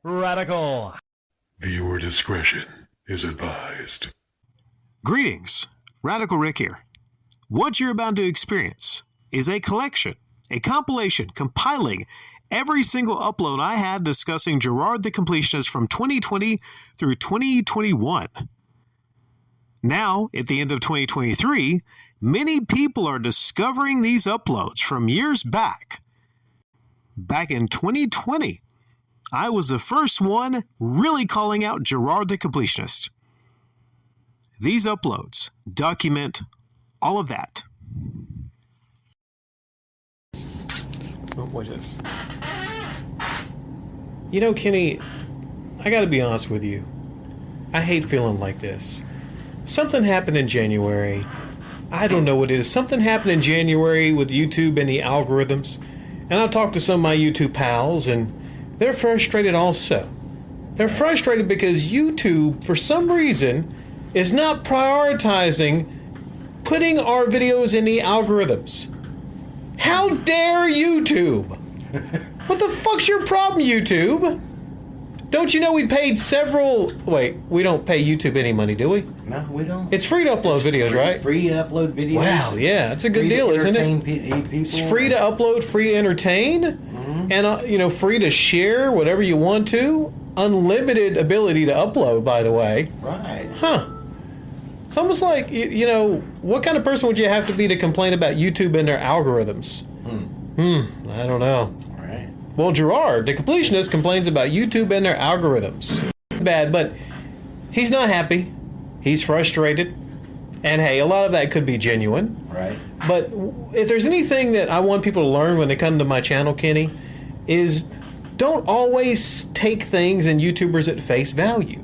Radical. Viewer discretion is advised. Greetings, Radical Rick here. What you're about to experience is a collection, a compilation compiling every single upload I had discussing Jirard The Completionist from 2020 through 2021. Now, at the end of 2023, many people are discovering these uploads from years back. Back in 2020, I was the first one really calling out Jirard The Completionist. These uploads document all of that. Oh, watch this. You know, Kenny, I gotta be honest with you. I hate feeling like this. Something happened in January. I don't know what it is. Something happened in January with YouTube and the algorithms. And I talked to some of my YouTube pals, and they're frustrated also. They're frustrated because YouTube, for some reason, is not prioritizing putting our videos in the algorithms. How dare YouTube? What the fuck's your problem, YouTube? Don't you know we paid several... Wait, we don't pay YouTube any money, do we? No, we don't. It's free to upload videos, right? Free to upload videos. Wow, yeah, it's a good deal, isn't it? It's free to upload, free to entertain, and free to share whatever you want to. Unlimited ability to upload, by the way. Right. Huh. It's almost like, what kind of person would you have to be to complain about YouTube and their algorithms? I don't know. Right. Well, Jirard, the completionist, complains about YouTube and their algorithms. Bad, but he's not happy. He's frustrated. And hey, a lot of that could be genuine. Right. But if there's anything that I want people to learn when they come to my channel, Kenny, is don't always take things and YouTubers at face value.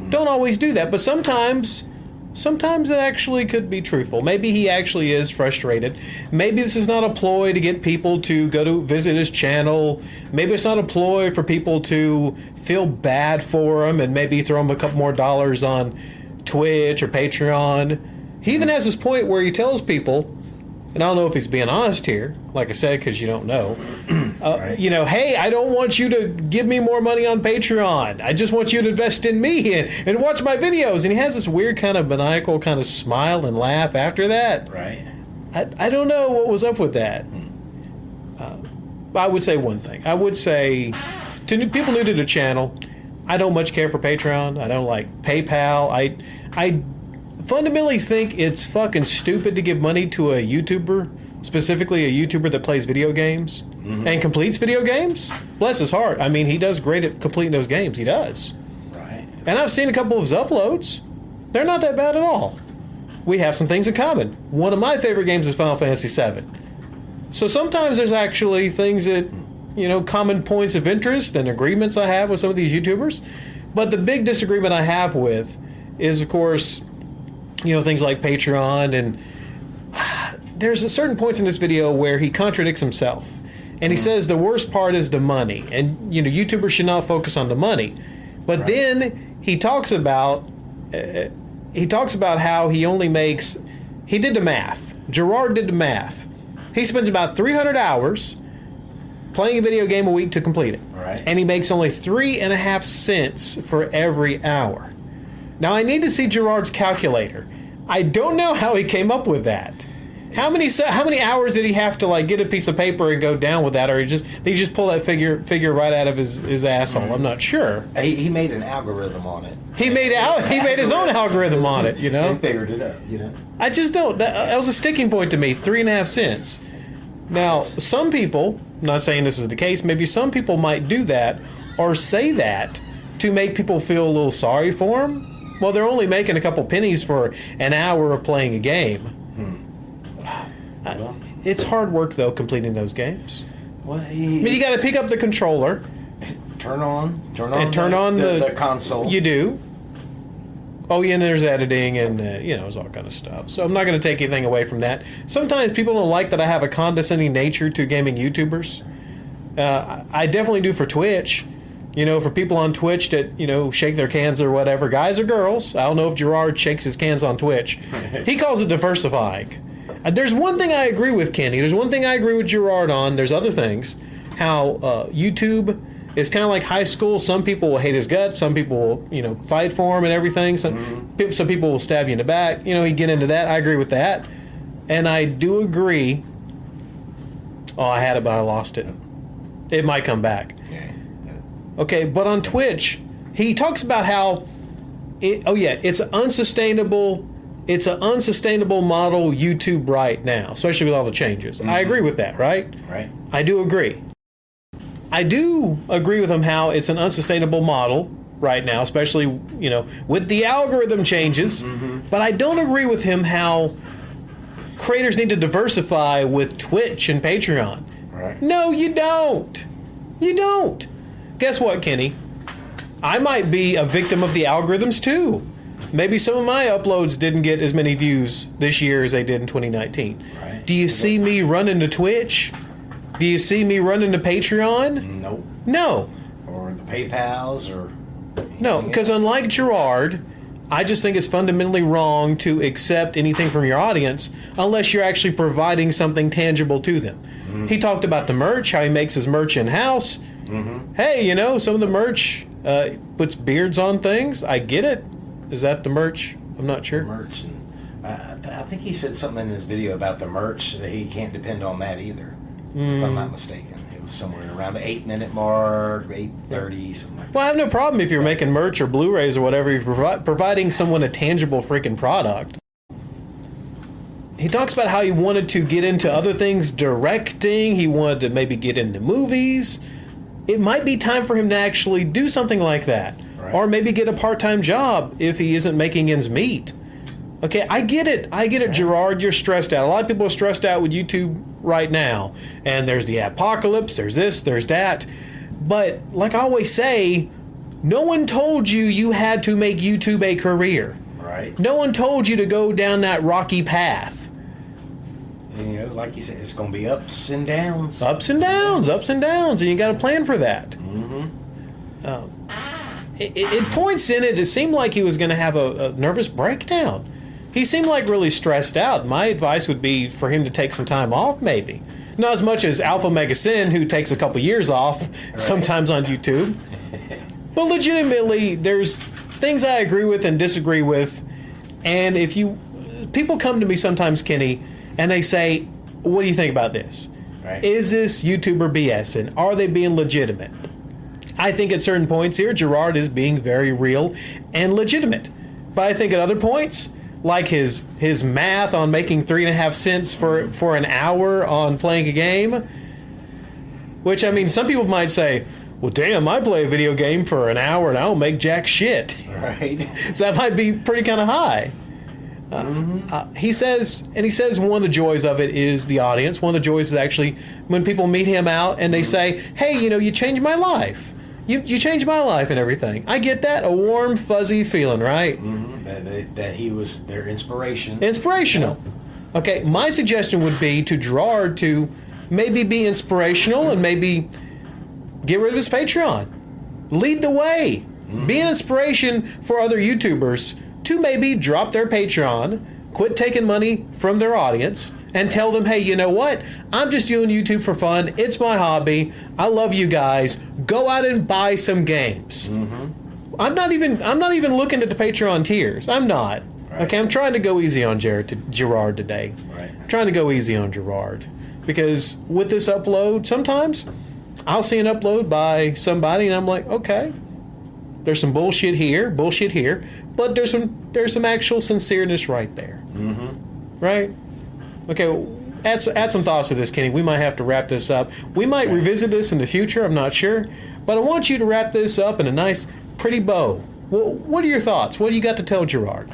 Don't always do that. But sometimes it actually could be truthful. Maybe he actually is frustrated. Maybe this is not a ploy to get people to go to visit his channel. Maybe it's not a ploy for people to feel bad for him and maybe throw him a couple more dollars on Twitch or Patreon. He even has this point where he tells people, and I don't know if he's being honest here, like I said, because you don't know, Right. Hey, I don't want you to give me more money on Patreon. I just want you to invest in me and watch my videos. And he has this weird kind of maniacal kind of smile and laugh after that. Right. I don't know what was up with that. I would say one thing. I would say to people new to the channel, I don't much care for Patreon. I don't like PayPal. I fundamentally think it's fucking stupid to give money to a YouTuber, specifically a YouTuber that plays video games and completes video games. Bless his heart. I mean, he does great at completing those games. He does. Right. And I've seen a couple of his uploads. They're not that bad at all. We have some things in common. One of my favorite games is Final Fantasy VII. So sometimes there's actually things that, common points of interest and agreements I have with some of these YouTubers. But the big disagreement I have with is, of course, things like Patreon, and there's a certain point in this video where he contradicts himself. And he says the worst part is the money. And, YouTubers should not focus on the money. But then he talks about how he only makes, he did the math. Jirard did the math. He spends about 300 hours playing a video game a week to complete it. Right. And he makes only 3.5 cents for every hour. Now, I need to see Jirard's calculator. I don't know how he came up with that. How many hours did he have to get a piece of paper and go down with that, or did he just pull that figure right out of his asshole? I'm not sure. He made an algorithm on it. He made his own algorithm on it. And figured it out. I just don't. That was a sticking point to me. 3.5 cents. Now, some people, I'm not saying this is the case, maybe some people might do that or say that to make people feel a little sorry for them. Well, they're only making a couple pennies for an hour of playing a game. It's hard work, though, completing those games. Well, you got to pick up the controller, turn on the console. You do. Oh, yeah, and there's editing and, there's all kind of stuff. So I'm not going to take anything away from that. Sometimes people don't like that I have a condescending nature to gaming YouTubers. I definitely do for Twitch. For people on Twitch that, shake their cans or whatever, guys or girls. I don't know if Jirard shakes his cans on Twitch. He calls it diversifying. There's one thing I agree with Kenny. There's one thing I agree with Jirard on. There's other things. How YouTube It's kind of like high school. Some people will hate his guts. Some people will, fight for him and everything. Some people will stab you in the back. He get into that. I agree with that. And I do agree. Oh, I had it, but I lost it. It might come back. Yeah. Okay, but on Twitch, he talks about how, it's unsustainable. It's an unsustainable model YouTube right now, especially with all the changes. I agree with that, right? Right. I do agree. I do agree with him how it's an unsustainable model right now, especially, with the algorithm changes. But I don't agree with him how creators need to diversify with Twitch and Patreon. Right. No, you don't. You don't. Guess what, Kenny? I might be a victim of the algorithms too. Maybe some of my uploads didn't get as many views this year as they did in 2019. Right. Do you see me running to Twitch? Do you see me running to Patreon? Nope. No. Or the PayPals or... No, because unlike Jirard, I just think it's fundamentally wrong to accept anything from your audience unless you're actually providing something tangible to them. He talked about the merch, how he makes his merch in-house. Hey, some of the merch puts beards on things. I get it. Is that the merch? I'm not sure. Merch. And, I think he said something in his video about the merch that he can't depend on that either, if I'm not mistaken. It was somewhere around the 8-minute mark, 8:30, something like that. Well, I have no problem if you're making merch or Blu-rays or whatever. If you're providing someone a tangible freaking product. He talks about how he wanted to get into other things, directing. He wanted to maybe get into movies. It might be time for him to actually do something like that. Right. Or maybe get a part-time job if he isn't making ends meet. Okay, I get it. Jirard, you're stressed out. A lot of people are stressed out with YouTube right now. And there's the apocalypse, there's this, there's that. But like I always say, no one told you had to make YouTube a career. Right. No one told you to go down that rocky path. And, like you said, it's going to be ups and downs. Ups and downs, and you got to plan for that. It points in it seemed like he was going to have a nervous breakdown. He seemed like really stressed out. My advice would be for him to take some time off, maybe. Not as much as Alpha Mega Sin, who takes a couple years off sometimes on YouTube. But legitimately, there's things I agree with and disagree with. And people come to me sometimes, Kenny, and they say, what do you think about this? Right. Is this YouTuber BSing? Are they being legitimate? I think at certain points here, Jirard is being very real and legitimate. But I think at other points, like his math on making 3.5 cents for an hour on playing a game, which, I mean, some people might say, well, damn, I play a video game for an hour and I don't make jack shit. Right. So that might be pretty kind of high. He says one of the joys of it is the audience. One of the joys is actually when people meet him out and they say, hey, you changed my life. You changed my life and everything. I get that. A warm, fuzzy feeling, right? That he was their inspiration. Inspirational. Okay, my suggestion would be to Jirard to maybe be inspirational and maybe get rid of his Patreon. Lead the way. Be an inspiration for other YouTubers to maybe drop their Patreon, quit taking money from their audience, and tell them, hey, you know what? I'm just doing YouTube for fun. It's my hobby. I love you guys. Go out and buy some games. I'm not even looking at the Patreon tiers. I'm not. Right. Okay, I'm trying to go easy on Jirard today. Right. I'm trying to go easy on Jirard. Because with this upload, sometimes I'll see an upload by somebody and I'm like, okay, there's some bullshit here, but there's some actual sincereness right there. Right? Okay, add some thoughts to this, Kenny. We might have to wrap this up. We might revisit this in the future, I'm not sure. But I want you to wrap this up in a nice, pretty bow. Well, what are your thoughts? What do you got to tell Jirard?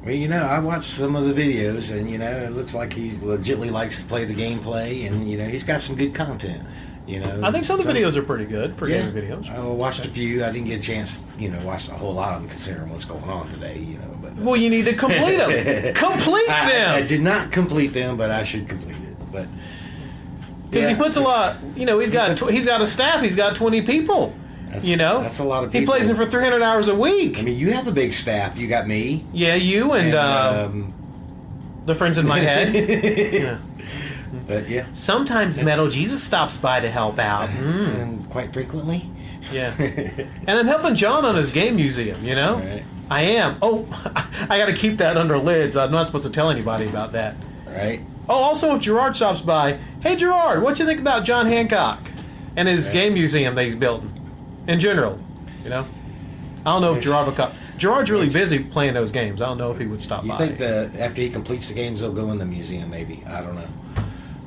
Well, I watched some of the videos, and, it looks like he legitimately likes to play the gameplay, and, he's got some good content. I think some of the videos are pretty good for gaming videos. I watched a few. I didn't get a chance, watch a whole lot of them considering what's going on today, But well, you need to complete them. Complete them. I did not complete them, but I should complete it. But because he puts a lot. He's got a staff. He's got 20 people. That's a lot of people. He plays it for 300 hours a week. I mean, you have a big staff. You got me. Yeah, you and the friends in my head. Yeah. But yeah. Sometimes Metal Jesus stops by to help out. And quite frequently. Yeah. And I'm helping John on his game museum, you know? Right. I am. Oh, I got to keep that under lids. I'm not supposed to tell anybody about that. Right. Oh, also, if Jirard stops by, hey, Jirard, what you think about John Hancock and his game museum that he's building in general, you know? I don't know if Jirard will come. Jirard's really busy playing those games. I don't know if he would stop by. You think that after he completes the games, they'll go in the museum, maybe? I don't know.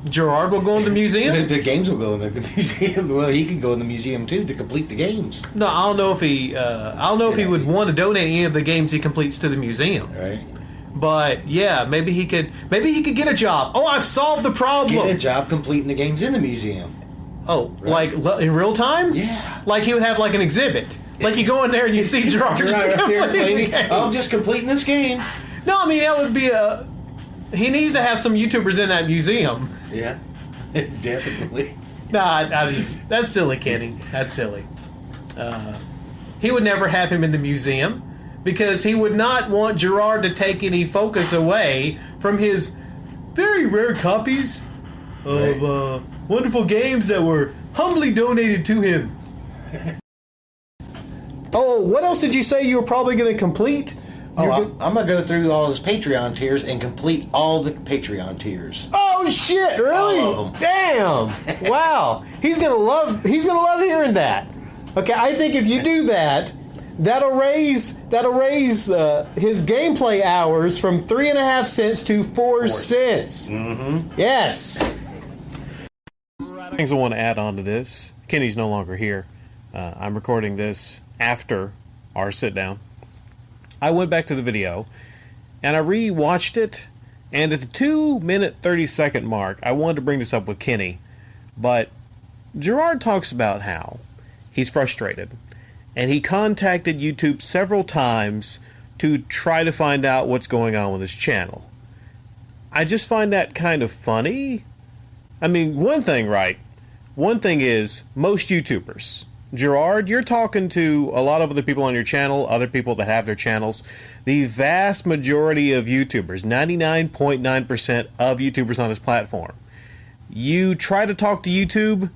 Jirard will go in the museum? The games will go in the museum. Well, he can go in the museum, too, to complete the games. No, I don't know if he. I don't know if he would want to donate any of the games he completes to the museum. Right. But yeah, maybe he could. Maybe he could get a job. Oh, I've solved the problem. Get a job completing the games in the museum. Oh, Right. like in real time? Yeah. Like he would have like an exhibit. Like you go in there and you see Jirard just Right there completing the playing. games. I'm just completing this game. No, I mean that would be a. He needs to have some YouTubers in that museum. Yeah. Definitely. Nah, that's silly, Kenny. That's silly. He would never have him in the museum because he would not want Jirard to take any focus away from his very rare copies of wonderful games that were humbly donated to him. Oh, what else did you say you were probably going to complete? I'm going to go through all his Patreon tiers and complete all the Patreon tiers. Oh shit! Really? All of them. Damn! Wow! He's gonna love hearing that. Okay, I think if you do that, that'll raise his gameplay hours from 3.5 cents to 4 cents. Mm-hmm. Yes. Things I want to add on to this. Kenny's no longer here. I'm recording this after our sit down. I went back to the video and I re-watched it, and at the 2-minute 30-second mark, I wanted to bring this up with Kenny, but Jirard talks about how he's frustrated and he contacted YouTube several times to try to find out what's going on with his channel. I just find that kind of funny. I mean, one thing is most YouTubers. Jirard, you're talking to a lot of other people on your channel, other people that have their channels. The vast majority of YouTubers, 99.9% of YouTubers on this platform, you try to talk to YouTube,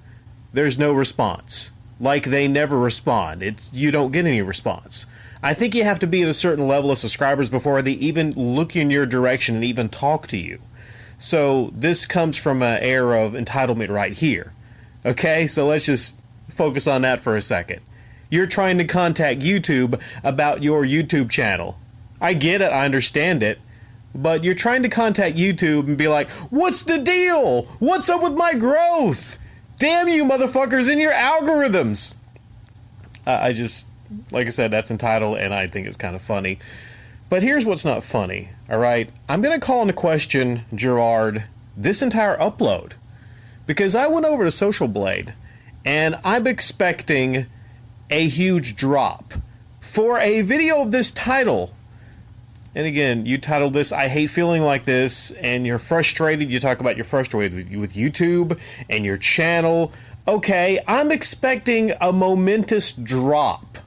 there's no response. Like they never respond. You don't get any response. I think you have to be at a certain level of subscribers before they even look in your direction and even talk to you. So this comes from an air of entitlement right here. Okay, so let's just focus on that for a second. You're trying to contact YouTube about your YouTube channel. I get it, I understand it, but you're trying to contact YouTube and be like, what's the deal? What's up with my growth? Damn you motherfuckers and your algorithms. I just, like I said, that's entitled and I think it's kind of funny. But here's what's not funny, alright? I'm going to call into question, Jirard, this entire upload. Because I went over to Social Blade and I'm expecting a huge drop for a video of this title. And again, you titled this, I Hate Feeling Like This, and you're frustrated. You talk about you're frustrated with YouTube and your channel. Okay, I'm expecting a momentous drop,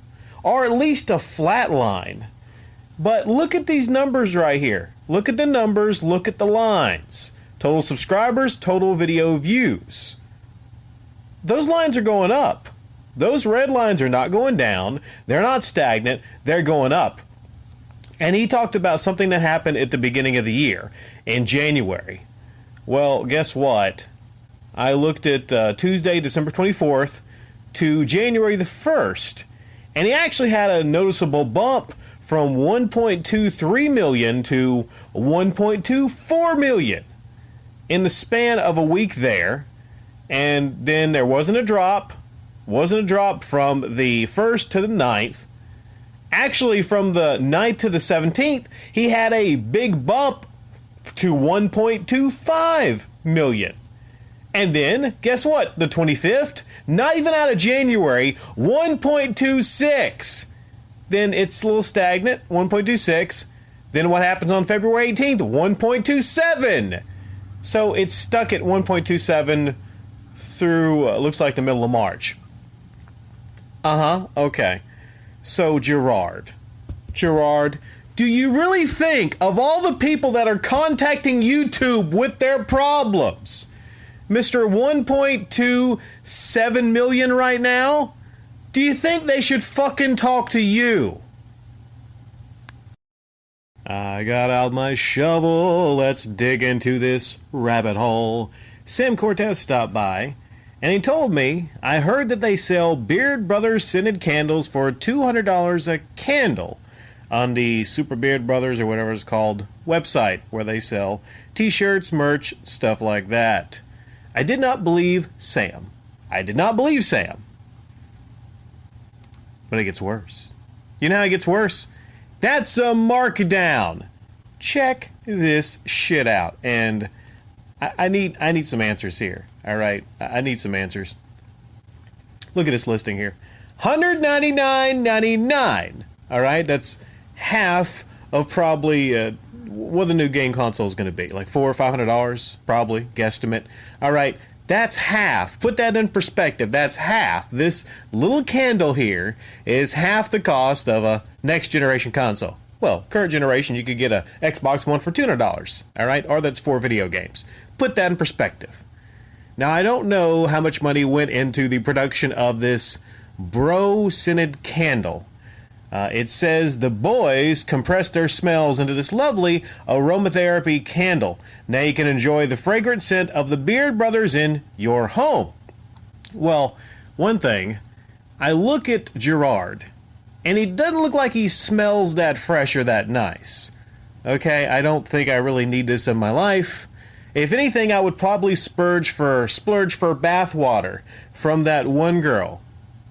or at least a flat line. But look at these numbers right here. Look at the numbers, look at the lines. Total subscribers, total video views. Those lines are going up. Those red lines are not going down. They're not stagnant. They're going up. And he talked about something that happened at the beginning of the year, in January. Well, guess what? I looked at Tuesday, December 24th to January the 1st, and he actually had a noticeable bump from 1.23 million to 1.24 million in the span of a week there. And then there wasn't a drop from the 1st to the 9th. Actually, from the 9th to the 17th, he had a big bump to 1.25 million. And then, guess what? The 25th, not even out of January, 1.26. Then it's a little stagnant, 1.26. Then what happens on February 18th? 1.27. So it's stuck at 1.27 through, looks like the middle of March. Okay. So, Jirard, do you really think of all the people that are contacting YouTube with their problems, Mr. 1.27 million right now, Do you think they should fucking talk to you? I got out my shovel. Let's dig into this rabbit hole. Sam Cortez stopped by, and he told me, I heard that they sell Beard Brothers scented candles for $200 a candle on the Super Beard Brothers, or whatever it's called, website, where they sell t-shirts, merch, stuff like that. I did not believe Sam. I did not believe Sam. But it gets worse. You know how it gets worse? That's a markdown. Check this shit out. And I need some answers here. All right? I need some answers. Look at this listing here. $199.99. All right? That's half of probably what the new game console is going to be. Like $400 or $500, probably, guesstimate. All right? That's half. Put that in perspective. That's half. This little candle here is half the cost of a next generation console. Well, current generation, you could get a Xbox One for $200. All right? Or that's 4 video games. Put that in perspective. Now, I don't know how much money went into the production of this bro scented candle. It says the boys compressed their smells into this lovely aromatherapy candle. Now you can enjoy the fragrant scent of the Beard Brothers in your home. Well, one thing, I look at Jirard, and he doesn't look like he smells that fresh or that nice. Okay, I don't think I really need this in my life. If anything, I would probably splurge for bath water from that one girl.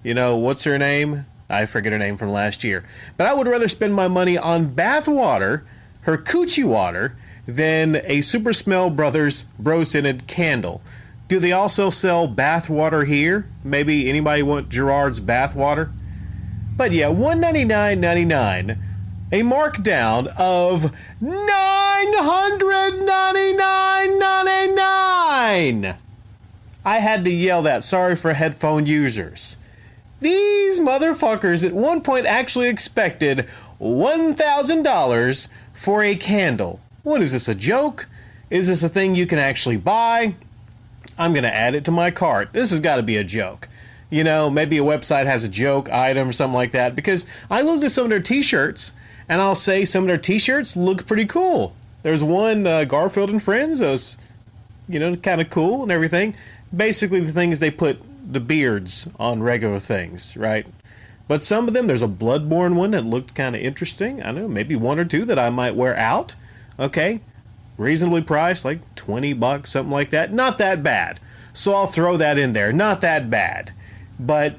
You know, what's her name? I forget her name from last year. But I would rather spend my money on bath water, her coochie water, than a Super Smell Brothers bro-scented candle. Do they also sell bath water here? Maybe anybody want Jirard's bath water? But yeah, $199.99. A markdown of $999.99. I had to yell that. Sorry for headphone users. These motherfuckers at one point actually expected $1,000 for a candle. What is this, a joke? Is this a thing you can actually buy? I'm going to add it to my cart. This has got to be a joke. You know, maybe a website has a joke item or something like that, because I looked at some of their t-shirts, and I'll say some of their t-shirts look pretty cool. There's one, Garfield and Friends, those, you know, kind of cool and everything. Basically, the thing is they put the beards on regular things, right? But some of them, there's a Bloodborne one that looked kind of interesting. I don't know, maybe one or two that I might wear out. Okay, reasonably priced, like $20, something like that. Not that bad. So I'll throw that in there. Not that bad. But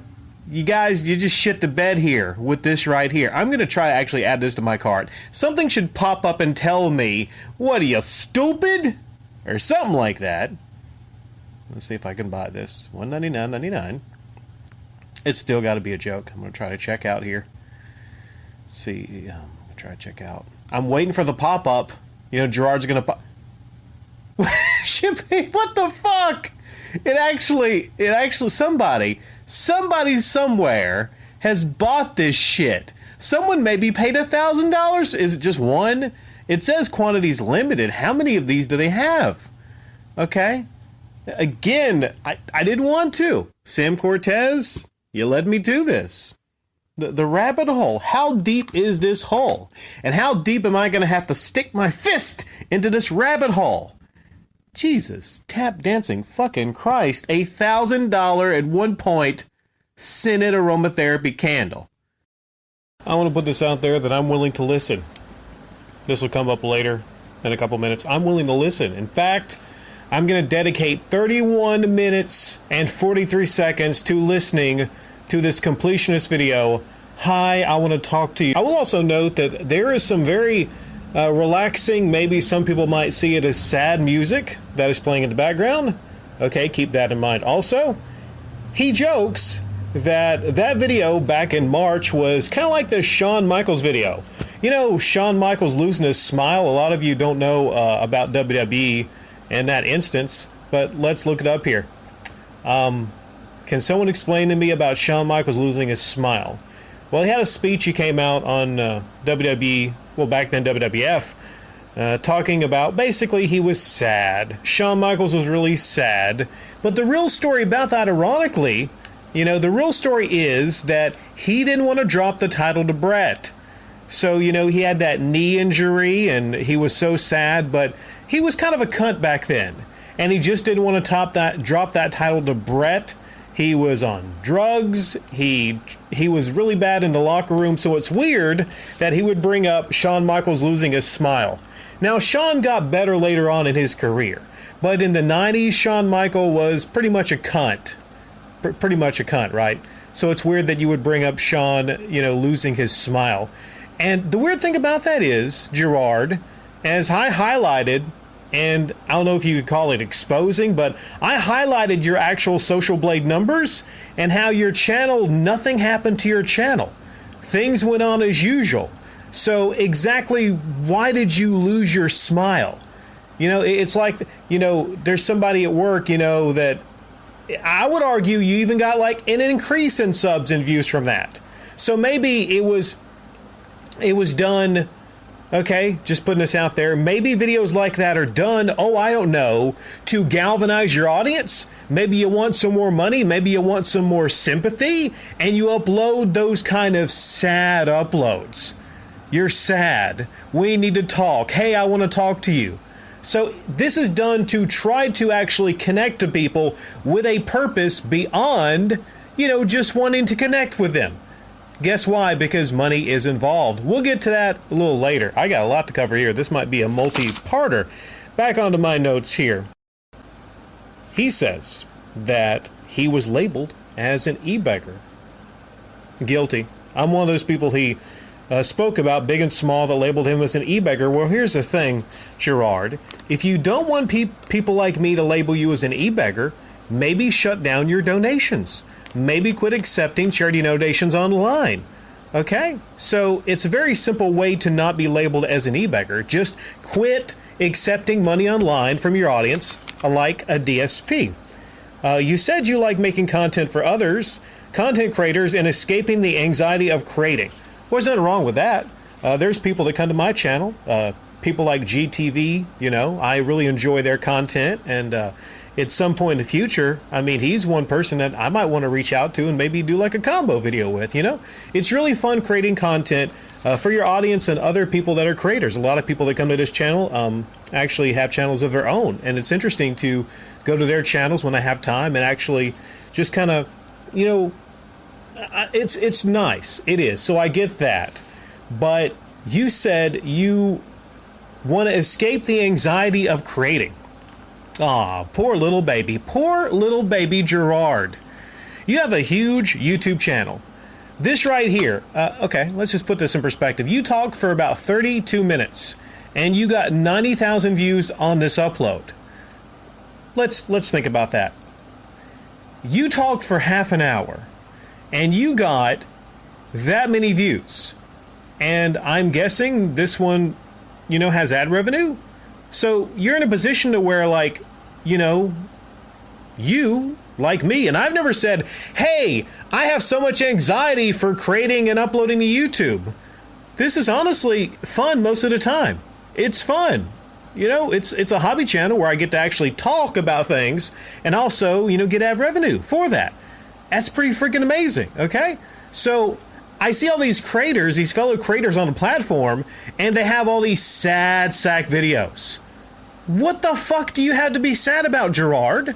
you guys, you just shit the bed here with this right here. I'm going to try to actually add this to my cart. Something should pop up and tell me, what are you, stupid? Or something like that. Let's see if I can buy this. $199.99. It's still got to be a joke. I'm going to try to check out here. Let's see. I'm going to try to check out. I'm waiting for the pop-up. You know, Jirard's going to pop... Shipping? What the fuck? It actually, somebody somewhere has bought this shit. Someone maybe paid $1,000. Is it just one? It says quantities limited. How many of these do they have? Okay. Again, I didn't want to. Sam Cortez, you led me to this. The rabbit hole. How deep is this hole? And how deep am I going to have to stick my fist into this rabbit hole? Jesus, tap dancing fucking Christ. $1,000 at one point scented aromatherapy candle. I want to put this out there that I'm willing to listen. This will come up later in a couple minutes. I'm willing to listen. In fact, I'm going to dedicate 31 minutes and 43 seconds to listening to this completionist video. Hi, I want to talk to you. I will also note that there is some very relaxing, maybe some people might see it as sad music that is playing in the background. Okay, keep that in mind. Also, he jokes that video back in March was kind of like the Shawn Michaels video. You know, Shawn Michaels losing his smile. A lot of you don't know about WWE in that instance, but let's look it up here. Can someone explain to me about Shawn Michaels losing his smile? Well, he had a speech. He came out on WWE, well, back then WWF, talking about basically he was sad. Shawn Michaels was really sad. But the real story about that, ironically, The real story is that he didn't want to drop the title to Brett. So, he had that knee injury and he was so sad, but he was kind of a cunt back then. And he just didn't want to drop that title to Brett. He was on drugs. He was really bad in the locker room. So it's weird that he would bring up Shawn Michaels losing his smile. Now, Shawn got better later on in his career. But in the 90s, Shawn Michaels was pretty much a cunt. Pretty much a cunt, right? So it's weird that you would bring up Shawn, losing his smile. And the weird thing about that is, Jirard, as I highlighted, and I don't know if you could call it exposing, but I highlighted your actual Social Blade numbers and how your channel, nothing happened to your channel. Things went on as usual. So exactly why did you lose your smile? It's like, there's somebody at work, that I would argue you even got like an increase in subs and views from that. So maybe it was done, okay, just putting this out there. Maybe videos like that are done, I don't know, to galvanize your audience. Maybe you want some more money. Maybe you want some more sympathy. And you upload those kind of sad uploads. You're sad. We need to talk. Hey, I want to talk to you. So this is done to try to actually connect to people with a purpose beyond, just wanting to connect with them. Guess why? Because money is involved. We'll get to that a little later. I got a lot to cover here. This might be a multi-parter. Back onto my notes here. He says that he was labeled as an e-beggar. Guilty. I'm one of those people he spoke about, big and small, that labeled him as an e-beggar. Well, here's the thing, Jirard. If you don't want people like me to label you as an e-beggar, maybe shut down your donations. Maybe quit accepting charity donations online. Okay? So it's a very simple way to not be labeled as an e-beggar. Just quit accepting money online from your audience, like a DSP. You said you like making content for others, content creators, and escaping the anxiety of creating. There's nothing wrong with that. There's people that come to my channel, people like GTV, I really enjoy their content, and at some point in the future, he's one person that I might want to reach out to and maybe do like a combo video with, It's really fun creating content for your audience and other people that are creators. A lot of people that come to this channel actually have channels of their own, and it's interesting to go to their channels when I have time and actually just kind of, it's nice. It is. So I get that. But you said you want to escape the anxiety of creating. Aw, poor little baby. Poor little baby Jirard. You have a huge YouTube channel. This right here, okay, let's just put this in perspective. You talked for about 32 minutes, and you got 90,000 views on this upload. Let's think about that. You talked for half an hour, and you got that many views. And I'm guessing this one, has ad revenue. So you're in a position to where, like, you, like me, and I've never said, hey, I have so much anxiety for creating and uploading to YouTube. This is honestly fun most of the time. It's fun. It's a hobby channel where I get to actually talk about things and also, get ad revenue for that. That's pretty freaking amazing, okay? So I see all these creators, these fellow creators on the platform, and they have all these sad sack videos. What the fuck do you have to be sad about, Jirard?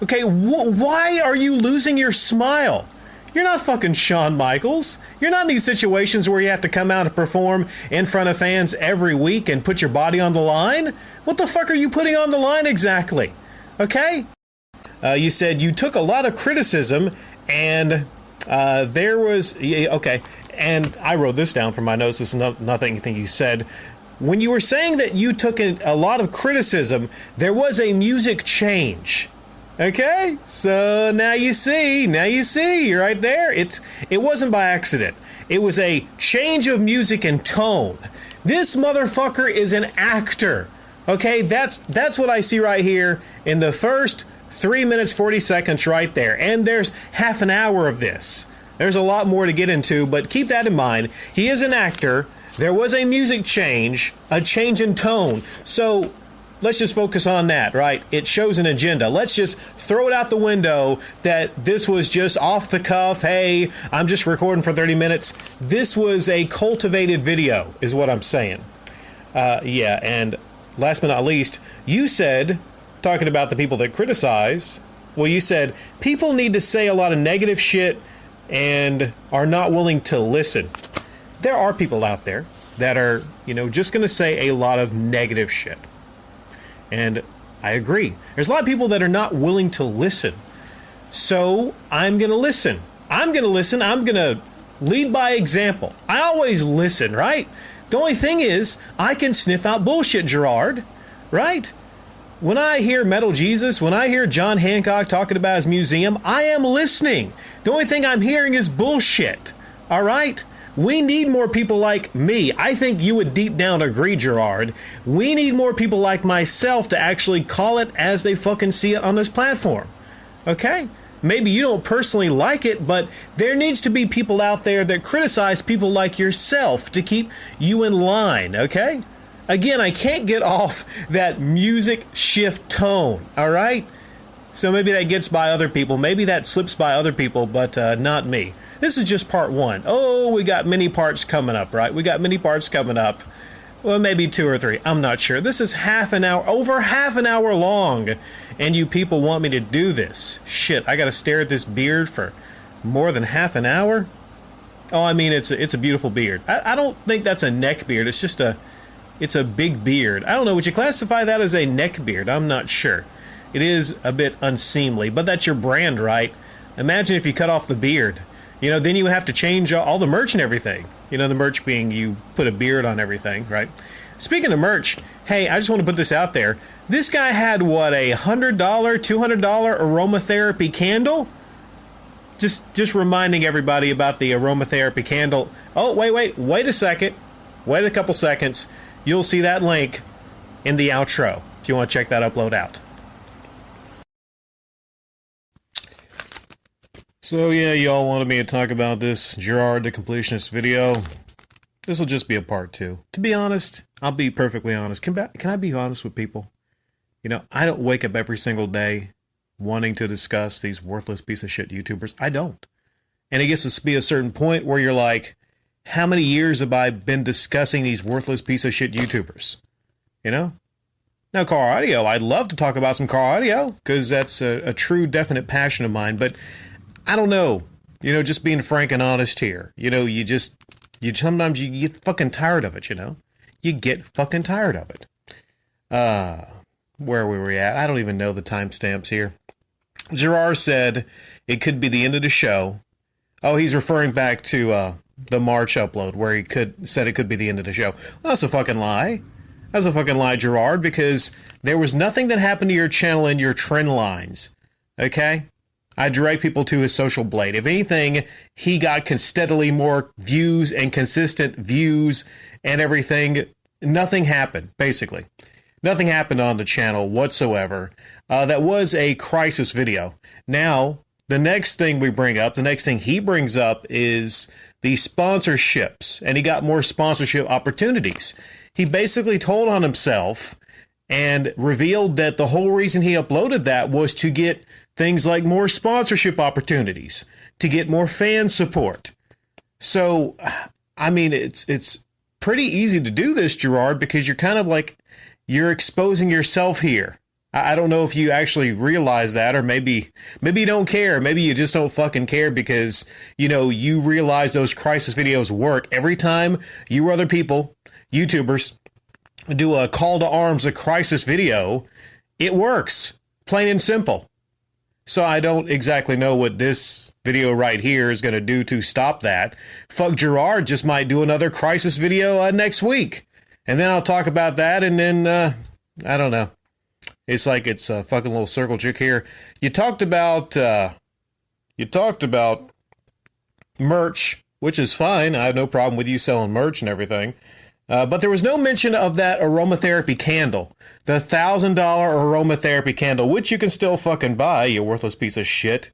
Okay, why are you losing your smile? You're not fucking Shawn Michaels. You're not in these situations where you have to come out and perform in front of fans every week and put your body on the line. What the fuck are you putting on the line exactly? Okay? You said you took a lot of criticism and there was... Okay, and I wrote this down from my notes. This is nothing you said. When you were saying that you took a lot of criticism, there was a music change. Okay? So now you see, you're right there. It wasn't by accident. It was a change of music and tone. This motherfucker is an actor. Okay? That's what I see right here in the first 3 minutes, 40 seconds right there. And there's half an hour of this. There's a lot more to get into, but keep that in mind. He is an actor. There was a music change, a change in tone. So let's just focus on that, right? It shows an agenda. Let's just throw it out the window that this was just off the cuff. Hey, I'm just recording for 30 minutes. This was a cultivated video, is what I'm saying. Yeah, and last but not least, you said, talking about the people that criticize, well, you said people need to say a lot of negative shit and are not willing to listen. There are people out there that are, just going to say a lot of negative shit. And I agree. There's a lot of people that are not willing to listen. So I'm going to listen. I'm going to lead by example. I always listen, right? The only thing is, I can sniff out bullshit, Jirard, right? When I hear Metal Jesus, when I hear John Hancock talking about his museum, I am listening. The only thing I'm hearing is bullshit, all right? We need more people like me. I think you would deep down agree, Jirard. We need more people like myself to actually call it as they fucking see it on this platform, okay? Maybe you don't personally like it, but there needs to be people out there that criticize people like yourself to keep you in line, okay? Again, I can't get off that music shift tone, all right? So maybe that gets by other people. Maybe that slips by other people, but not me. This is just part one. Oh, we got many parts coming up, right? We got many parts coming up. Well, maybe 2 or 3. I'm not sure. This is half an hour, over half an hour long. And you people want me to do this. Shit, I got to stare at this beard for more than half an hour? Oh, I mean, it's a beautiful beard. I don't think that's a neck beard. It's just it's a big beard. I don't know. Would you classify that as a neck beard? I'm not sure. It is a bit unseemly, but that's your brand, right? Imagine if you cut off the beard. Then you have to change all the merch and everything. The merch being you put a beard on everything, right? Speaking of merch, hey, I just want to put this out there. This guy had, what, a $100, $200 aromatherapy candle? Just reminding everybody about the aromatherapy candle. Oh, wait a second. Wait a couple seconds. You'll see that link in the outro if you want to check that upload out. So yeah, y'all wanted me to talk about this Jirard The Completionist video. This will just be a part 2. To be honest, I'll be perfectly honest. Can I be honest with people? I don't wake up every single day wanting to discuss these worthless piece of shit YouTubers. I don't. And it gets to be a certain point where you're like, how many years have I been discussing these worthless piece of shit YouTubers? Now, car audio, I'd love to talk about some car audio, because that's a true, definite passion of mine, but I don't know. Just being frank and honest here. Sometimes you get fucking tired of it, You get fucking tired of it. Where were we at? I don't even know the timestamps here. Jirard said it could be the end of the show. Oh, he's referring back to the March upload where he said it could be the end of the show. Well, that's a fucking lie. That's a fucking lie, Jirard, because there was nothing that happened to your channel in your trend lines. Okay? I direct people to his social blade. If anything, he got steadily more views and consistent views and everything. Nothing happened, basically. Nothing happened on the channel whatsoever. That was a crisis video. Now, the next thing we bring up, the next thing he brings up is the sponsorships. And he got more sponsorship opportunities. He basically told on himself and revealed that the whole reason he uploaded that was to get things like more sponsorship opportunities, to get more fan support. So, I mean, it's pretty easy to do this, Jirard, because you're kind of like, you're exposing yourself here. I don't know if you actually realize that, or maybe you don't care. Maybe you just don't fucking care because, you realize those crisis videos work. Every time you or other people, YouTubers, do a call to arms, a crisis video, it works. Plain and simple. So I don't exactly know what this video right here is going to do to stop that. Fuck, Jirard just might do another crisis video next week. And then I'll talk about that, and then, I don't know. It's like it's a fucking little circle jerk here. You talked about merch, which is fine. I have no problem with you selling merch and everything. But there was no mention of that aromatherapy candle. The $1,000 aromatherapy candle, which you can still fucking buy, you worthless piece of shit.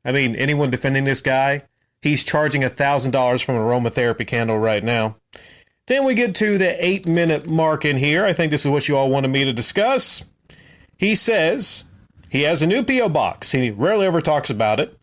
I mean, anyone defending this guy? He's charging $1,000 from an aromatherapy candle right now. Then we get to the 8-minute mark in here. I think this is what you all wanted me to discuss. He says he has a new P.O. box. He rarely ever talks about it.